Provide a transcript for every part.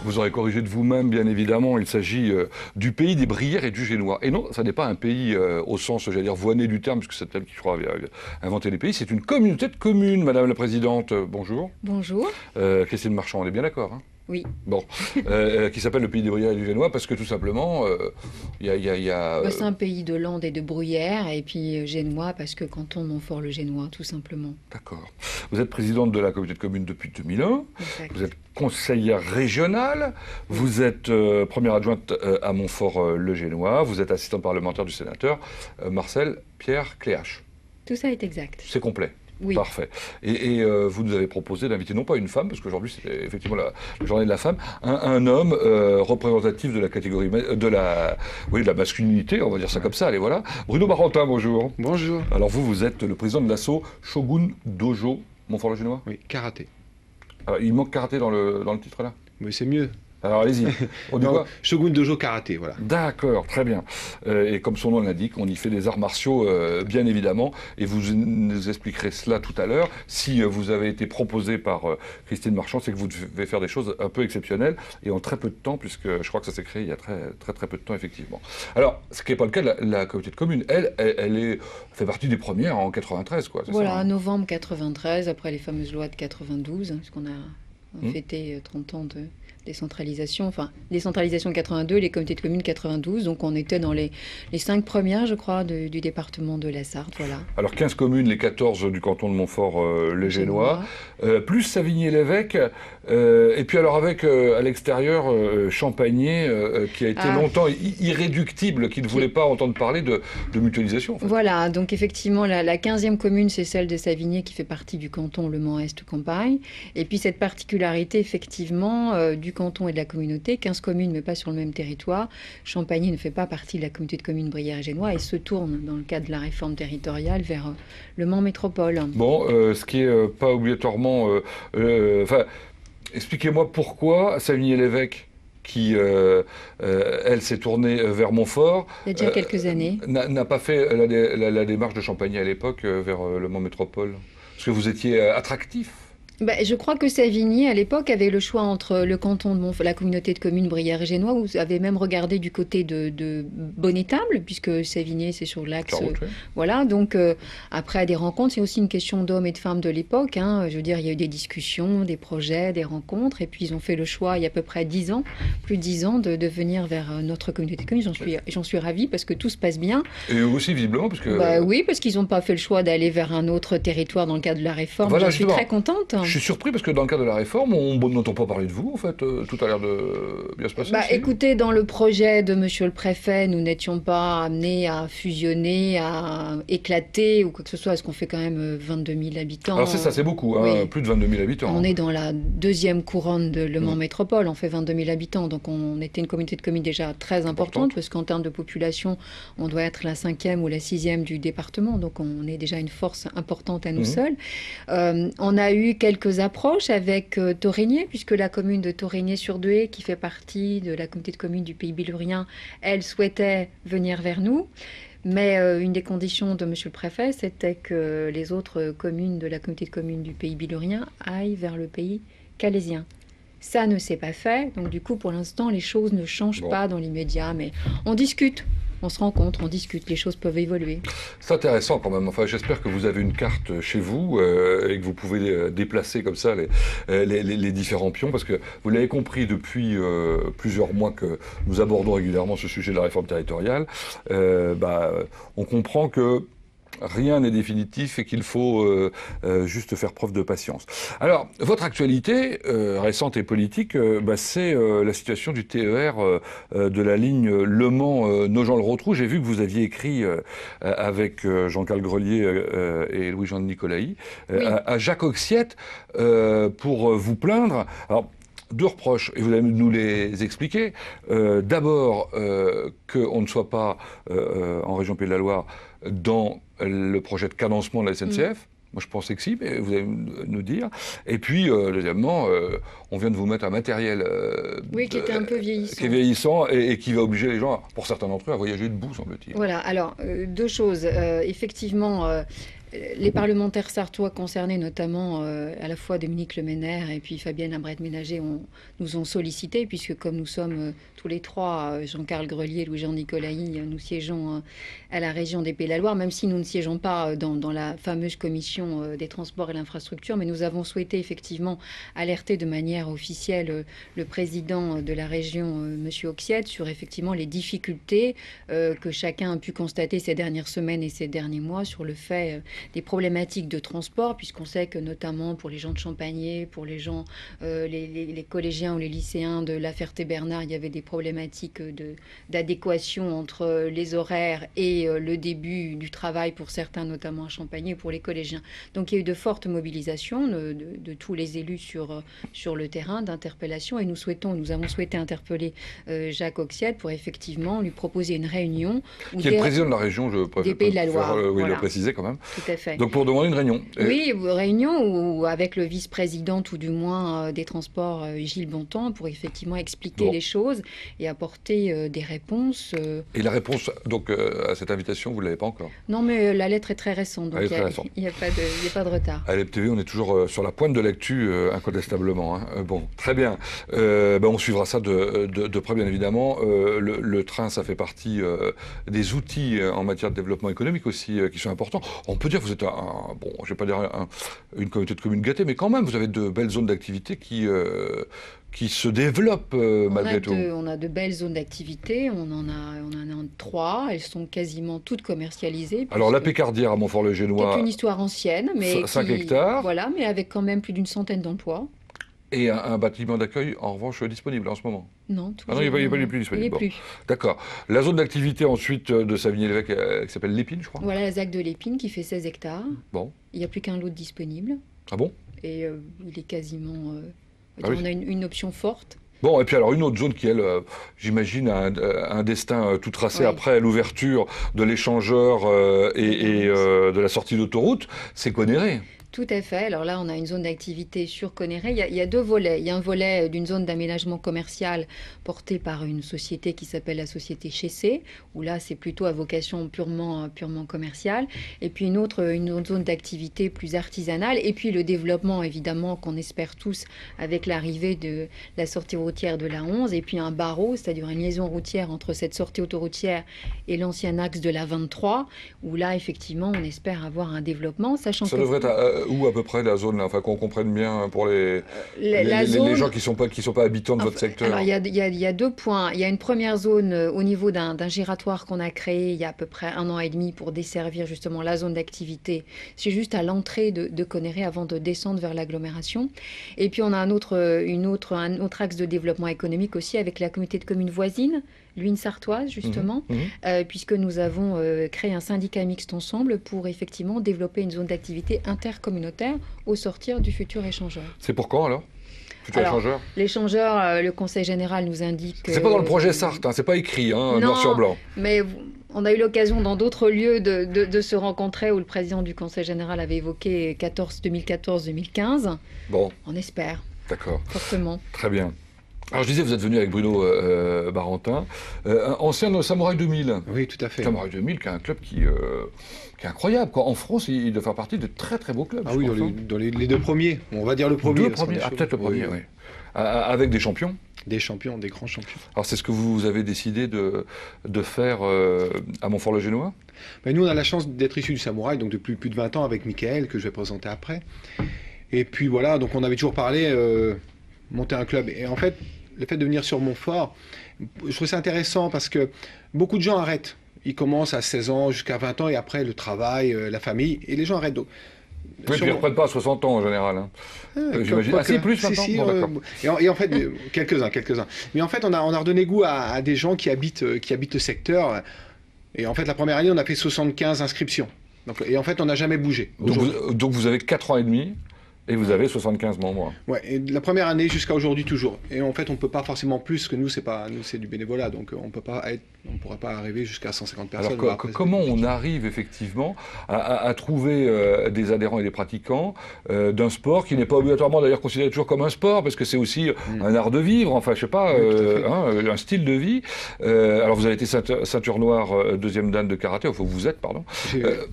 Vous aurez corrigé de vous-même, bien évidemment, il s'agit du pays des Brières et du Génois. Et non, ça n'est pas un pays au sens, j'allais dire, voiné du terme, puisque c'est elle qui, je crois, avait inventé les pays. C'est une communauté de communes, Madame la Présidente. Bonjour. Bonjour. Christine Marchand, on est bien d'accord, hein? Oui. Bon, qui s'appelle le pays des Brières et du Génois, parce que tout simplement, il y a C'est un pays de landes et de bruyères, et puis génois, parce que canton de Montfort-le-Génois, tout simplement. D'accord. Vous êtes présidente de la communauté de communes depuis 2001. Exact. Vous êtes conseillère régionale. Vous êtes première adjointe à Montfort-le-Génois. Vous êtes assistante parlementaire du sénateur Marcel Pierre Cléache. Tout ça est exact. C'est complet. Oui. Parfait. Et vous nous avez proposé d'inviter non pas une femme, parce qu'aujourd'hui c'est effectivement la journée de la femme, un homme représentatif de la catégorie de la masculinité, on va dire ça comme ça. Allez, voilà. Bruno Barentin, bonjour. Bonjour. Alors vous êtes le président de l'asso Shogun Dojo Montfort-le-Génois. Oui, karaté. Alors, il manque karaté dans le titre là. Oui, c'est mieux. Alors allez-y. On dit Non, quoi? Shogun Dojo Karaté, voilà. D'accord, très bien. Et comme son nom l'indique, on y fait des arts martiaux, bien évidemment. Et vous nous expliquerez cela tout à l'heure. Si vous avez été proposé par Christine Marchand, c'est que vous devez faire des choses un peu exceptionnelles et en très peu de temps, puisque je crois que ça s'est créé il y a très peu de temps, effectivement. Alors, ce qui n'est pas le cas de la communauté de communes. Elle fait partie des premières en 93, quoi. Voilà, ça, hein? novembre 93, après les fameuses lois de 92, puisqu'on a fêté 30 ans de décentralisation, enfin décentralisation 82, les comités de communes 92, donc on était dans les 5 premières, je crois, du département de la Sarthe, voilà. Alors 15 communes, les 14 du canton de Montfort-le-Génois, plus Savigny-l'Évêque, et puis alors avec à l'extérieur Champagné, qui a été longtemps irréductible, qui ne voulait pas entendre parler de mutualisation. En fait. Voilà, donc effectivement la 15e commune, c'est celle de Savigny qui fait partie du canton Le Mans-Est-Campagne, et puis cette particularité effectivement du canton et de la communauté, 15 communes mais pas sur le même territoire. Champagny ne fait pas partie de la communauté de communes Brières et Génois et se tourne dans le cadre de la réforme territoriale vers le Mans Métropole. Bon, ce qui est pas obligatoirement... expliquez-moi pourquoi Savigny-l'Évêque, qui, elle, s'est tournée vers Montfort... Il y a déjà quelques années. N'a pas fait la démarche de Champagny à l'époque vers le Mans Métropole. Parce que vous étiez attractif. Je crois que Savigny, à l'époque, avait le choix entre le canton de la communauté de communes Brières et Génois, où vous avez même regardé du côté de Bonnétable, puisque Savigny, c'est sur l'axe. Voilà, donc après, à des rencontres, c'est aussi une question d'hommes et de femmes de l'époque. Hein. Je veux dire, il y a eu des discussions, des projets, des rencontres, et puis ils ont fait le choix, il y a à peu près 10 ans, plus de 10 ans, de venir vers notre communauté de communes. J'en suis ravie, parce que tout se passe bien. Et aussi, visiblement, parce que... oui, parce qu'ils n'ont pas fait le choix d'aller vers un autre territoire dans le cadre de la réforme. Voilà, je suis très contente. Je suis surpris parce que dans le cadre de la réforme, on n'entend pas parler de vous, en fait. Tout a l'air de bien se passer. Écoutez, dans le projet de Monsieur le Préfet, nous n'étions pas amenés à fusionner, à éclater ou quoi que ce soit, parce qu'on fait quand même 22 000 habitants. Alors c'est ça, c'est beaucoup, hein, plus de 22 000 habitants. On est dans la deuxième couronne de Le Mans Métropole, on fait 22 000 habitants, donc on était une communauté de communes déjà très importante, parce qu'en termes de population, on doit être la 5e ou la 6e du département, donc on est déjà une force importante à nous seuls. On a eu quelques approches avec Thorigné, puisque la commune de Thorigné-sur-Douai, qui fait partie de la communauté de communes du Pays Bilurien, elle souhaitait venir vers nous. Mais une des conditions de Monsieur le Préfet, c'était que les autres communes de la communauté de communes du Pays Bilurien aillent vers le pays calaisien. Ça ne s'est pas fait, donc du coup, pour l'instant, les choses ne changent pas dans l'immédiat, mais on discute. On se rencontre, on discute, les choses peuvent évoluer. C'est intéressant quand même. Enfin, j'espère que vous avez une carte chez vous et que vous pouvez déplacer comme ça les différents pions, parce que vous l'avez compris depuis plusieurs mois que nous abordons régulièrement ce sujet de la réforme territoriale. On comprend que rien n'est définitif et qu'il faut juste faire preuve de patience. Alors, votre actualité récente et politique, c'est la situation du TER de la ligne Le Mans-Nogent-le-Rotrou. J'ai vu que vous aviez écrit avec Jean-Carl Grelier et Louis-Jean de Nicolaï à Jacques Oxiette pour vous plaindre. Alors, deux reproches, et vous allez nous les expliquer. D'abord, qu'on ne soit pas en région Pays de la Loire dans le projet de cadencement de la SNCF. Moi, je pensais que si, mais vous allez nous dire. Et puis, deuxièmement, on vient de vous mettre un matériel qui était un peu vieillissant. Qui est vieillissant et qui va obliger les gens, pour certains d'entre eux, à voyager debout, semble-t-il. Voilà, alors, deux choses. Effectivement, Les parlementaires sartois concernés, notamment à la fois Dominique Lemenaire et puis Fabienne Abrette-Ménager, nous ont sollicité, puisque comme nous sommes tous les trois, Jean-Carl Grelier, Louis-Jean Nicolaï, nous siégeons à la région des Pays de la Loire, même si nous ne siégeons pas dans la fameuse commission des transports et l'infrastructure, mais nous avons souhaité effectivement alerter de manière officielle le président de la région, M. Oxiette, sur effectivement les difficultés que chacun a pu constater ces dernières semaines et ces derniers mois sur le fait des problématiques de transport, puisqu'on sait que notamment pour les gens de Champagné, pour les gens, les collégiens ou les lycéens de La Ferté-Bernard, il y avait des problématiques d'adéquation entre les horaires et le début du travail pour certains, notamment à Champagné, pour les collégiens. Donc il y a eu de fortes mobilisations de tous les élus sur le terrain, d'interpellation, et nous avons souhaité interpeller Jacques Oxiette pour effectivement lui proposer une réunion. Qui est le président de la région, je préfère des Pays de la Loire. Oui, Voilà. Le préciser quand même. Tout à fait. Donc pour demander une réunion. Oui, réunion où, avec le vice-président, tout du moins, des transports, Gilles Bontemps, pour effectivement expliquer les choses et apporter des réponses. Et la réponse donc, à cette invitation, vous ne l'avez pas encore? Non, mais la lettre est très récente, donc il n'y a pas de retard. À l'EPTV, on est toujours sur la pointe de l'actu, incontestablement. Hein. Bon, très bien. On suivra ça de près, bien évidemment. Le train, ça fait partie des outils en matière de développement économique aussi qui sont importants. On peut dire que vous êtes je ne vais pas dire une communauté de communes gâtée, mais quand même, vous avez de belles zones d'activité qui se développent malgré tout. On a de belles zones d'activité, on en a 3, elles sont quasiment toutes commercialisées. Alors la Pécardière à Montfort-le-Génois... C'est une histoire ancienne, mais 5 hectares. Voilà, mais avec quand même plus d'une centaine d'emplois. Et un bâtiment d'accueil, en revanche, disponible en ce moment? Non, il n'est plus disponible. Il n'est plus. D'accord. La zone d'activité ensuite de Savigny-l'Évêque, qui s'appelle l'Épine, je crois. Voilà la ZAC de l'Épine qui fait 16 hectares. Bon. Il n'y a plus qu'un lot disponible. Ah bon? Et il est quasiment... oui. On a une option forte. Bon, et puis alors une autre zone qui, elle, j'imagine, a un destin tout tracé après l'ouverture de l'échangeur et de la sortie d'autoroute, c'est Connerré. Tout à fait. Alors là, on a une zone d'activité sur Connerré. Il y a 2 volets. Il y a un volet d'une zone d'aménagement commercial portée par une société qui s'appelle la société Chessé, où là, c'est plutôt à vocation purement commerciale. Et puis une autre zone d'activité plus artisanale. Et puis le développement, évidemment, qu'on espère tous avec l'arrivée de la sortie routière de la 11. Et puis un barreau, c'est-à-dire une liaison routière entre cette sortie autoroutière et l'ancien axe de la 23, où là, effectivement, on espère avoir un développement, sachant ça devrait être où à peu près la zone, là, enfin qu'on comprenne bien pour les gens qui sont pas habitants de votre secteur. Alors il y a 2 points. Il y a une première zone au niveau d'un giratoire qu'on a créé il y a à peu près 1 an et demi pour desservir justement la zone d'activité. C'est juste à l'entrée de Conneré avant de descendre vers l'agglomération. Et puis on a un autre axe de développement économique aussi avec la communauté de communes voisines, l'Huine sartoise justement, puisque nous avons créé un syndicat mixte ensemble pour effectivement développer une zone d'activité intercommunautaire au sortir du futur échangeur. C'est pour quand alors? Échangeur. L'échangeur, le Conseil général nous indique... C'est pas dans le projet Sarthe, hein, c'est pas écrit, noir sur blanc. Mais on a eu l'occasion dans d'autres lieux de se rencontrer où le président du Conseil général avait évoqué 2014-2015. Bon. On espère. D'accord. Fortement. Très bien. Alors je disais, vous êtes venu avec Bruno Barentin, ancien de Samouraï 2000. Oui, tout à fait. Samouraï 2000, qui est un club qui est incroyable, quoi. En France, il doit faire partie de très très beaux clubs. Ah oui, dans les 2 premiers. On va dire le premier. Peut-être le premier, oui. Avec des champions. Des champions, des grands champions. Alors c'est ce que vous avez décidé de faire à Montfort-le-Génois? Nous, on a la chance d'être issus du Samouraï, donc depuis plus de 20 ans avec Michael, que je vais présenter après. Et puis voilà, donc on avait toujours parlé, monter un club. Et en fait, le fait de venir sur Montfort, je trouve ça intéressant parce que beaucoup de gens arrêtent. Ils commencent à 16 ans jusqu'à 20 ans et après le travail, la famille, et les gens arrêtent. Donc, oui, puis ils ne reprennent pas à 60 ans en général. Hein. J'imagine. C'est plus maintenant. Et en fait, quelques-uns. Mais en fait, on a redonné goût à des gens qui habitent le secteur. Et en fait, la première année, on a fait 75 inscriptions. Et en fait, on n'a jamais bougé. Donc vous avez 4 ans et demi. Et vous avez 75 membres. Ouais, et de la première année jusqu'à aujourd'hui toujours. Et en fait, on ne peut pas forcément plus, que nous, c'est du bénévolat, donc on ne peut pas être On ne pourra pas arriver jusqu'à 150 personnes. Alors comment on arrive effectivement à trouver des adhérents et des pratiquants d'un sport qui n'est pas obligatoirement d'ailleurs considéré toujours comme un sport, parce que c'est aussi un art de vivre, enfin je sais pas, un style de vie. Alors vous avez été ceinture noire deuxième dan de karaté, enfin vous êtes, pardon.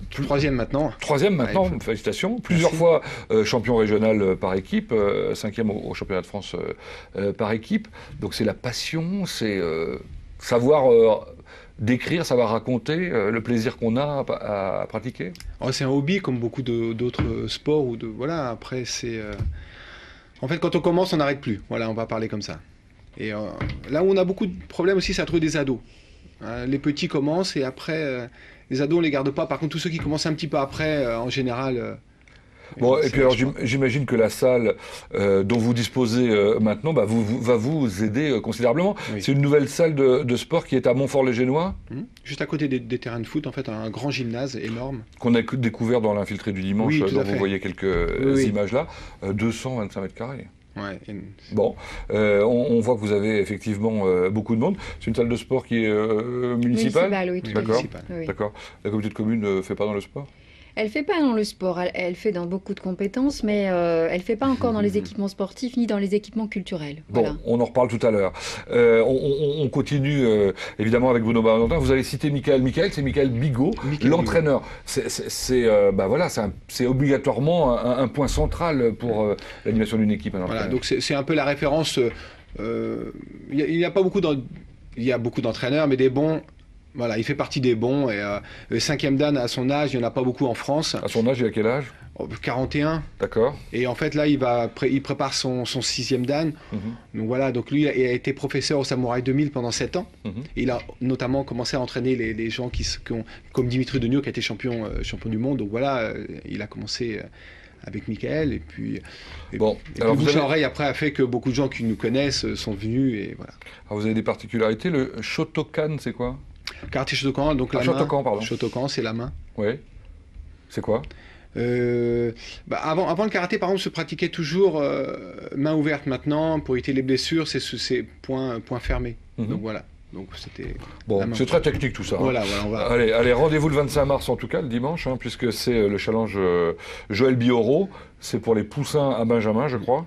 Troisième maintenant. Troisième maintenant, félicitations. Plusieurs fois champion régional par équipe, cinquième au championnat de France par équipe. Donc c'est la passion, c'est savoir décrire, savoir raconter le plaisir qu'on a à pratiquer. C'est un hobby comme beaucoup d'autres sports. Voilà, après, c'est... En fait, quand on commence, on n'arrête plus. Voilà, on va parler comme ça. Et là où on a beaucoup de problèmes aussi, c'est à trouver des ados. Les petits commencent et après, les ados, on ne les garde pas. Par contre, tous ceux qui commencent un petit peu après, en général... Bon, et puis alors j'imagine que la salle dont vous disposez maintenant va vous aider considérablement. Oui. C'est une nouvelle salle de sport qui est à Montfort-les-Génois. Juste à côté des terrains de foot, en fait, un grand gymnase énorme. Qu'on a découvert dans l'infiltré du dimanche, dont vous voyez quelques images là. 225 mètres carrés. Ouais. Bon, on voit que vous avez effectivement beaucoup de monde. C'est une salle de sport qui est municipale. Oui, tout d'accord. Oui. D'accord. La communauté de communes ne fait pas dans le sport? Elle ne fait pas dans le sport, elle fait dans beaucoup de compétences, mais elle ne fait pas encore dans les équipements sportifs ni dans les équipements culturels. Voilà. Bon, on en reparle tout à l'heure. On continue évidemment avec Bruno Barentin. Vous avez cité Michael. Michael, c'est Michael Bigot, l'entraîneur. C'est obligatoirement un point central pour l'animation d'une équipe. Voilà, donc c'est un peu la référence. Il y a beaucoup d'entraîneurs, mais des bons. Voilà, il fait partie des bons. Et cinquième dan, à son âge, il n'y en a pas beaucoup en France. À son âge, il a quel âge? 41. D'accord. Et en fait, là, il prépare son sixième dan. Donc voilà, donc lui, il a été professeur au Samouraï 2000 pendant 7 ans. Et il a notamment commencé à entraîner les gens qui ont, comme Dimitri Degnaud, qui a été champion du monde. Donc voilà, il a commencé avec Michael. Et puis, alors bouche-à-oreille, après, a fait que beaucoup de gens qui nous connaissent sont venus. Et voilà. Alors vous avez des particularités. Le Shotokan, c'est quoi? Karaté Shotokan, donc la main. Shotokan, pardon. Shotokan, c'est la main. Oui. C'est quoi? Avant le karaté, par exemple, se pratiquait toujours main ouverte. Maintenant, pour éviter les blessures, c'est point fermé. Donc voilà. Donc c'était. Bon, c'est très technique tout ça. Voilà, on va. Allez, rendez-vous le 25 mars en tout cas, le dimanche, puisque c'est le challenge Joël Bioro. C'est pour les poussins à Benjamin, je crois.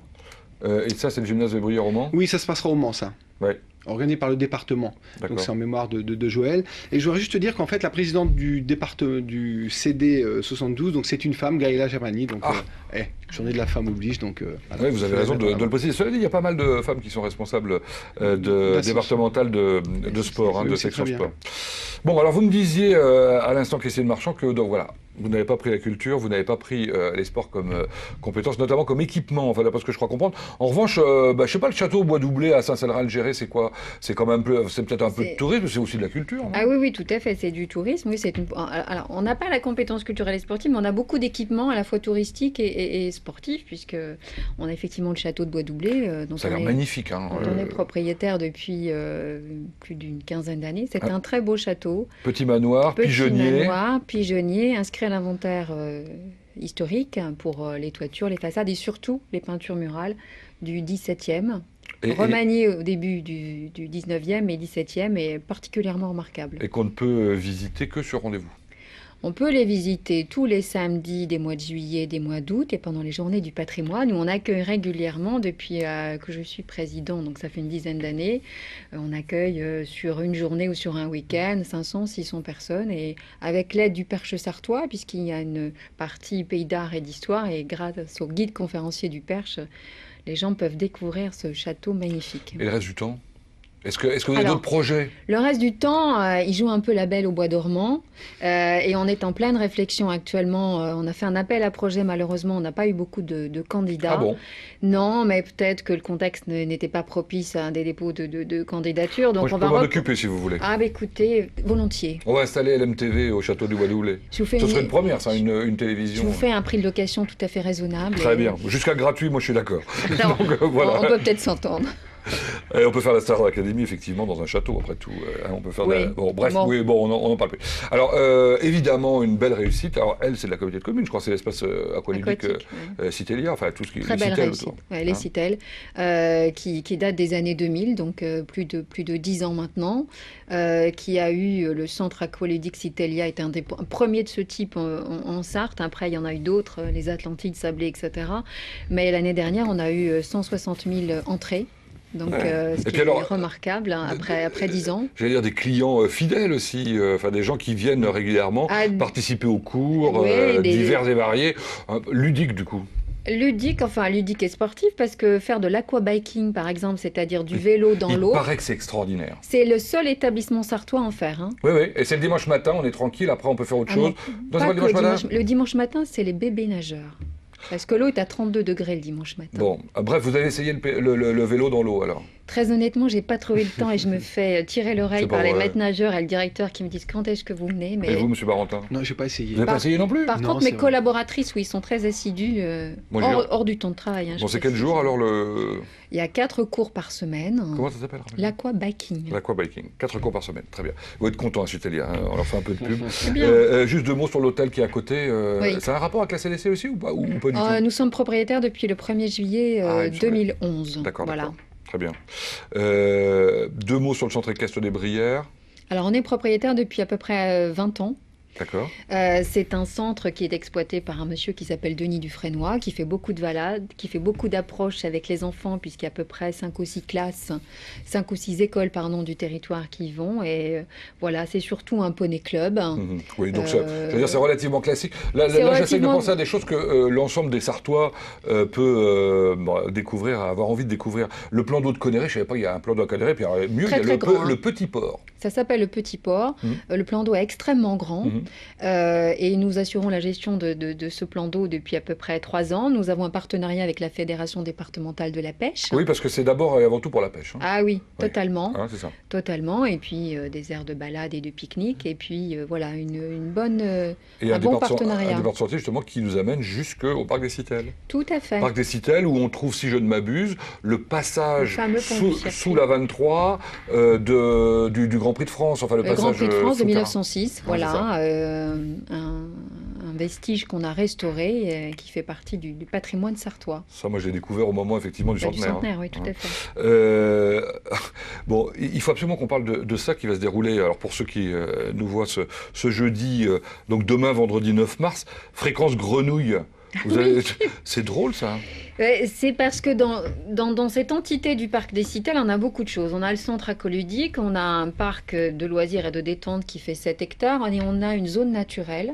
Et ça, c'est le gymnase de Bruyères-au-Mans. Oui, ça se passera au Mans, ça. Oui. Organisé par le département. Donc c'est en mémoire de Joël. Et je voudrais juste te dire qu'en fait, la présidente du département du CD 72, donc c'est une femme, Gaïla Jamani. Donc journée de la femme oblige. Donc voilà, oui, vous avez raison de le préciser. Cela dit, il y a pas mal de femmes qui sont responsables départementales de sport, de section sport. Bon, alors vous me disiez à l'instant, Christine Marchand, que donc voilà, vous n'avez pas pris la culture, vous n'avez pas pris les sports comme compétence, notamment comme équipement, enfin d'après ce que je crois comprendre. En revanche, je sais pas, le château Bois Doublé à Saint-Cédral-Géré, c'est quoi? C'est quand même c'est peut-être un peu de tourisme, mais c'est aussi de la culture. Non? Ah oui, tout à fait, c'est du tourisme. Oui, alors, on n'a pas la compétence culturelle et sportive, mais on a beaucoup d'équipements à la fois touristiques et sportifs, puisque on a effectivement le château de Bois Doublé. Ça a l'air magnifique. On est propriétaire depuis plus d'une quinzaine d'années. C'est un très beau château. Petit manoir, pigeonnier, inscrit à l'inventaire historique pour les toitures, les façades et surtout les peintures murales du XVIIe. Remanié au début du 19e et 17e est particulièrement remarquable. Et qu'on ne peut visiter que sur rendez-vous. On peut les visiter tous les samedis des mois de juillet, des mois d'août et pendant les journées du patrimoine où on accueille régulièrement depuis que je suis président, donc ça fait une dizaine d'années. On accueille sur une journée ou sur un week-end 500, 600 personnes et avec l'aide du Perche sartois, puisqu'il y a une partie pays d'art et d'histoire et grâce au guide conférencier du Perche, les gens peuvent découvrir ce château magnifique. Et le reste du temps ? Est-ce que vous avez d'autres projets ? Le reste du temps, il joue un peu la belle au bois dormant. Et on est en pleine réflexion actuellement. On a fait un appel à projet, malheureusement, on n'a pas eu beaucoup de candidats. Ah bon ? Non, mais peut-être que le contexte n'était pas propice à des dépôts de candidatures. Donc moi, je peux m'en occuper si vous voulez. Ah, écoutez, volontiers. On va installer LMTV au château du Bois Doublé. Ce serait une première, ça, une télévision. Je vous fais un prix de location tout à fait raisonnable. Très bien. Jusqu'à gratuit, moi je suis d'accord. Donc, voilà. On peut peut-être s'entendre. Et on peut faire la Star Academy, effectivement, dans un château, après tout. On peut faire bon, bref, bon. Oui, bon, on en parle plus. Alors, évidemment, une belle réussite. Alors, elle, c'est de la communauté de communes, je crois, c'est l'espace aqualudique Citélia, enfin, tout ce qui est très les belle Citelles réussite. autour. Les Citelles, qui date des années 2000, donc plus de 10 ans maintenant, qui a eu le centre aqualudique Citélia, est un premier de ce type en Sarthe. Après, il y en a eu d'autres, les Atlantides, Sablés, etc. Mais l'année dernière, on a eu 160 000 entrées. Donc, ce qui est remarquable après 10 ans. J'allais dire des clients fidèles aussi, enfin des gens qui viennent régulièrement participer aux cours divers et variés, ludiques du coup. Ludique et sportif, parce que faire de l'aquabiking, par exemple, c'est-à-dire du vélo dans l'eau... Il paraît que c'est extraordinaire. C'est le seul établissement sartois à en faire. Hein. Oui, et c'est le dimanche matin, on est tranquille, après on peut faire autre chose. Non, pas le dimanche matin, c'est les bébés nageurs. Parce que l'eau est à 32 degrés le dimanche matin. Bon, bref, vous avez essayé le vélo dans l'eau alors? Très honnêtement, j'ai pas trouvé le temps et je me fais tirer l'oreille par les maîtres nageurs et le directeur qui me disent quand est-ce que vous venez. Et vous, monsieur Barentin? Non, j'ai pas essayé. Vous n'avez pas essayé non plus? Par contre, mes collaboratrices, oui, sont très assidues, hors du temps de travail. Bon, c'est quel jour alors le... Il y a 4 cours par semaine. Comment ça s'appelle? L'aquabiking. L'aquabiking, 4 cours par semaine, très bien. Vous êtes content à Citélia, on leur fait un peu de pub. C'est bien. Juste 2 mots sur l'hôtel qui est à côté. Oui. Ça a un rapport avec la CDC aussi ou pas du tout? Nous sommes propriétaires depuis le 1er juillet 2011. D'accord, voilà. D'accord. Très bien. 2 mots sur le centre équestre des Brières. Alors, on est propriétaire depuis à peu près 20 ans. D'accord. C'est un centre qui est exploité par un monsieur qui s'appelle Denis Dufresnoy, qui fait beaucoup de balades, qui fait beaucoup d'approches avec les enfants, puisqu'il y a à peu près 5 ou 6 classes, 5 ou 6 écoles du territoire qui y vont. Et voilà, c'est surtout un poney club. Oui, donc je veux dire, c'est relativement classique. Là j'essaie de penser à des choses que l'ensemble des Sartois peut découvrir, avoir envie de découvrir. Le plan d'eau de Conneré, je ne savais pas qu'il y a un plan d'eau de Conneré, puis mieux, il y a le Petit Port. Ça s'appelle le Petit Port. Le plan d'eau est extrêmement grand. Et nous assurons la gestion de ce plan d'eau depuis à peu près 3 ans. Nous avons un partenariat avec la Fédération départementale de la pêche. Oui, parce que c'est d'abord et avant tout pour la pêche. Ah oui, totalement. Ah, c'est ça. Totalement. Et puis des aires de balade et de pique-nique. Et puis voilà, un bon partenariat. Un départ de sortie justement qui nous amène jusqu'au Parc des Citelles. Tout à fait. Parc des Citelles où on trouve, si je ne m'abuse, le passage sous la 23 du Grand Prix de France. Enfin, le passage Grand Prix de France de 1906, ouais, voilà. Un vestige qu'on a restauré qui fait partie du patrimoine sartois. Ça, moi, j'ai découvert au moment, effectivement, du centenaire. Du centenaire, oui, tout à fait. Bon, il faut absolument qu'on parle de ça qui va se dérouler. Alors, pour ceux qui nous voient ce jeudi, donc demain, vendredi 9 mars, fréquence grenouille. C'est drôle, ça. C'est parce que dans cette entité du parc des Citelles, on a beaucoup de choses. On a le centre aqualudique, on a un parc de loisirs et de détente qui fait 7 hectares, et on a une zone naturelle,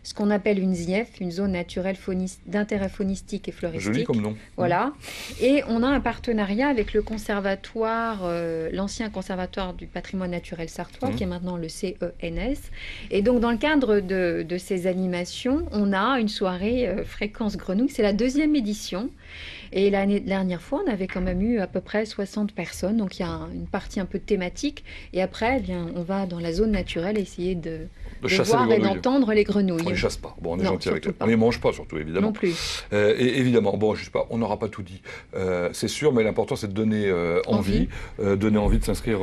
ce qu'on appelle une ZIEF, une zone naturelle d'intérêt faunistique et floristique. Joli comme nom. Voilà. Et on a un partenariat avec le conservatoire, l'ancien conservatoire du patrimoine naturel sartois, qui est maintenant le CENS. Et donc, dans le cadre de ces animations, on a une soirée Fréquence Grenouille. C'est la 2e édition. Et l'année dernière fois, on avait quand même eu à peu près 60 personnes. Donc, il y a une partie un peu thématique. Et après, on va dans la zone naturelle essayer de voir et d'entendre les grenouilles. On ne les chasse pas. Bon, on est gentil avec elles. On ne les mange pas, surtout, évidemment. Non plus. Et évidemment, bon, je sais pas, on n'aura pas tout dit. C'est sûr, mais l'important, c'est de donner envie de s'inscrire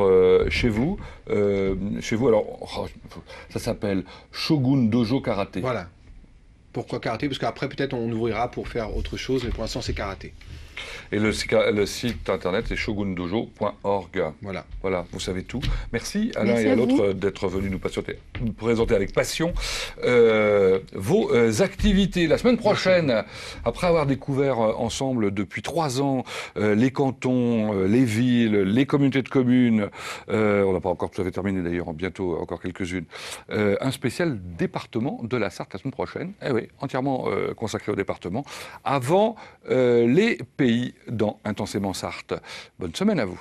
chez vous. Alors, ça s'appelle Shogun Dojo Karaté. Voilà. Pourquoi karaté? Parce qu'après, peut-être, on ouvrira pour faire autre chose, mais pour l'instant, c'est karaté. Et le site internet, c'est shogundojo.org. Voilà, vous savez tout. Merci à l'un et à l'autre d'être venus nous présenter avec passion vos activités. La semaine prochaine, après avoir découvert ensemble depuis 3 ans les cantons, les villes, les communautés de communes, on n'a pas encore tout à fait terminé d'ailleurs, bientôt encore quelques-unes, un spécial département de la Sarthe la semaine prochaine. Eh oui, entièrement consacré au département, avant les pays dans Intensément Sarthe. Bonne semaine à vous.